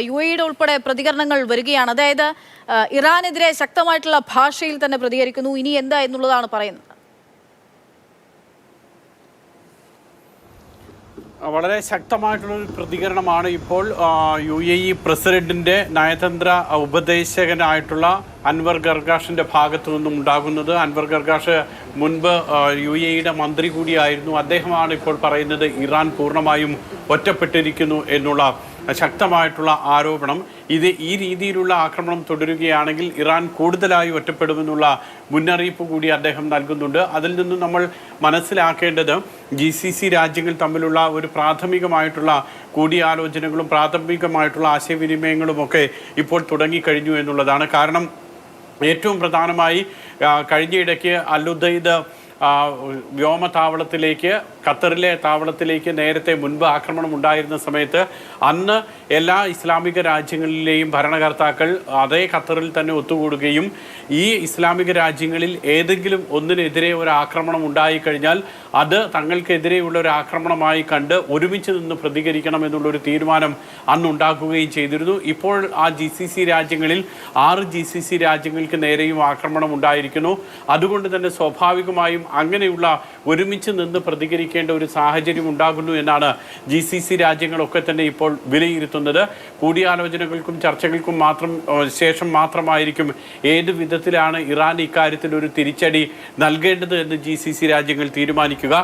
യുഎഇയുടെ ഉൾപ്പെടെ പ്രതികരണങ്ങൾ വരികയാണ്. അതായത് ഇറാനെതിരെ ശക്തമായിട്ടുള്ള ഭാഷയിൽ തന്നെ പ്രതികരിക്കുന്നു. ഇനി എന്താ എന്നുള്ളതാണ് പറയുന്നത്. വളരെ ശക്തമായിട്ടുള്ളൊരു പ്രതികരണമാണ് ഇപ്പോൾ യുഎഇ പ്രസിഡന്റിന്റെ നയതന്ത്ര ഉപദേശകനായിട്ടുള്ള അൻവർ ഗർഗാഷിന്റെ ഭാഗത്തു നിന്നും ഉണ്ടാകുന്നത്. അൻവർ ഗർഗാഷ് മുൻപ് യുഎഇയുടെ മന്ത്രി കൂടിയായിരുന്നു. അദ്ദേഹമാണ് ഇപ്പോൾ പറയുന്നത് ഇറാൻ പൂർണ്ണമായും ഒറ്റപ്പെട്ടിരിക്കുന്നു എന്നുള്ള ശക്തമായിട്ടുള്ള ആരോപണം. ഈ രീതിയിലുള്ള ആക്രമണം തുടരുകയാണെങ്കിൽ ഇറാൻ കൂടുതലായി ഒറ്റപ്പെടുമെന്നുള്ള മുന്നറിയിപ്പ് കൂടി അദ്ദേഹം നൽകുന്നുണ്ട്. അതിൽ നിന്നും നമ്മൾ മനസ്സിലാക്കേണ്ടത് GCC രാജ്യങ്ങൾ തമ്മിലുള്ള ഒരു പ്രാഥമികമായിട്ടുള്ള കൂടിയാലോചനകളും പ്രാഥമികമായിട്ടുള്ള ആശയവിനിമയങ്ങളുമൊക്കെ ഇപ്പോൾ തുടങ്ങിക്കഴിഞ്ഞു എന്നുള്ളതാണ്. കാരണം ഏറ്റവും പ്രധാനമായി കഴിഞ്ഞയിടയ്ക്ക് അൽ-ഉദൈദ് വ്യോമതാവളത്തിലേക്ക്, ഖത്തറിലെ താവളത്തിലേക്ക് നേരത്തെ മുൻപ് ആക്രമണം ഉണ്ടായിരുന്ന സമയത്ത് അന്ന് എല്ലാ ഇസ്ലാമിക രാജ്യങ്ങളിലെയും ഭരണകർത്താക്കൾ അതേ ഖത്തറിൽ തന്നെ ഒത്തുകൂടുകയും ഈ ഇസ്ലാമിക രാജ്യങ്ങളിൽ ഏതെങ്കിലും ഒന്നിനെതിരെ ഒരു ആക്രമണം ഉണ്ടായിക്കഴിഞ്ഞാൽ അത് തങ്ങൾക്കെതിരെയുള്ള ഒരു ആക്രമണമായി കണ്ട് ഒരുമിച്ച് നിന്ന് പ്രതികരിക്കണം എന്നുള്ളൊരു തീരുമാനം അന്നുണ്ടാക്കുകയും ചെയ്തിരുന്നു. ഇപ്പോൾ ആ GCC രാജ്യങ്ങളിൽ 6 GCC രാജ്യങ്ങൾക്ക് നേരെയും ആക്രമണം ഉണ്ടായിരിക്കുന്നു. അതുകൊണ്ട് തന്നെ സ്വാഭാവികമായും അങ്ങനെയുള്ള ഒരുമിച്ച് നിന്ന് പ്രതികരിക്കേണ്ട ഒരു സാഹചര്യം ഉണ്ടാകുന്നു എന്നാണ് GCC രാജ്യങ്ങളൊക്കെ തന്നെ ഇപ്പോൾ വിലയിരുത്തുന്നത്. കൂടിയാലോചനകൾക്കും ചർച്ചകൾക്കും ശേഷം മാത്രമായിരിക്കും ഏത് വിധത്തിലാണ് ഇറാൻ ഇക്കാര്യത്തിൽ ഒരു തിരിച്ചടി നൽകേണ്ടത് എന്ന് GCC രാജ്യങ്ങൾ തീരുമാനിക്കുക.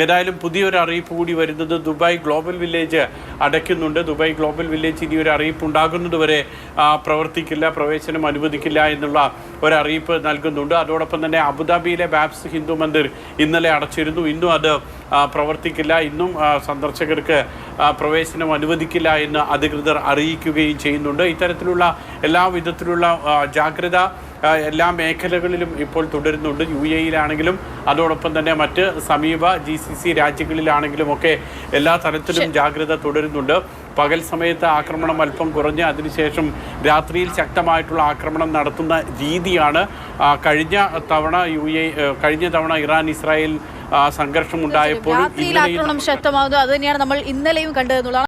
ഏതായാലും പുതിയൊരു അറിയിപ്പ് കൂടി വരുന്നത് ദുബായ് ഗ്ലോബൽ വില്ലേജ് അടയ്ക്കുന്നുണ്ട്. ദുബായ് ഗ്ലോബൽ വില്ലേജ് ഇനി ഒരു അറിയിപ്പ് ഉണ്ടാകുന്നതുവരെ പ്രവർത്തിക്കില്ല, പ്രവേശനം അനുവദിക്കില്ല എന്നുള്ള ഒരറിയിപ്പ് നൽകുന്നുണ്ട്. അതോടൊപ്പം തന്നെ അബുദാബിയിലെ ബാബ്സ് ഹിന്ദു മന്ദിർ ഇന്നലെ അടച്ചിരുന്നു. ഇന്നും അത് പ്രവർത്തിക്കില്ല. ഇന്നും സന്ദർശകർക്ക് പ്രവേശനം അനുവദിക്കില്ല എന്ന് അധികൃതർ അറിയിക്കുകയും ചെയ്യുന്നുണ്ട്. ഇത്തരത്തിലുള്ള എല്ലാ വിധത്തിലുള്ള ജാഗ്രത എല്ലാ മേഖലകളിലും ഇപ്പോൾ തുടരുന്നുണ്ട്. UAE-യിലാണെങ്കിലും അതോടൊപ്പം തന്നെ മറ്റ് സമീപ GCC രാജ്യങ്ങളിലാണെങ്കിലും ഒക്കെ എല്ലാ തരത്തിലും ജാഗ്രത തുടരുന്നുണ്ട്. പകൽ സമയത്ത് ആക്രമണം അല്പം കുറഞ്ഞ് അതിനുശേഷം രാത്രിയിൽ ശക്തമായിട്ടുള്ള ആക്രമണം നടത്തുന്ന രീതിയാണ് കഴിഞ്ഞ തവണ ഇറാൻ ഇസ്രായേൽ സംഘർഷം ഉണ്ടായപ്പോൾ ആക്രമണം ശക്തമാകുന്നത് അത് തന്നെയാണ് നമ്മൾ ഇന്നലെയും കണ്ടതെന്നുള്ളതാണ്.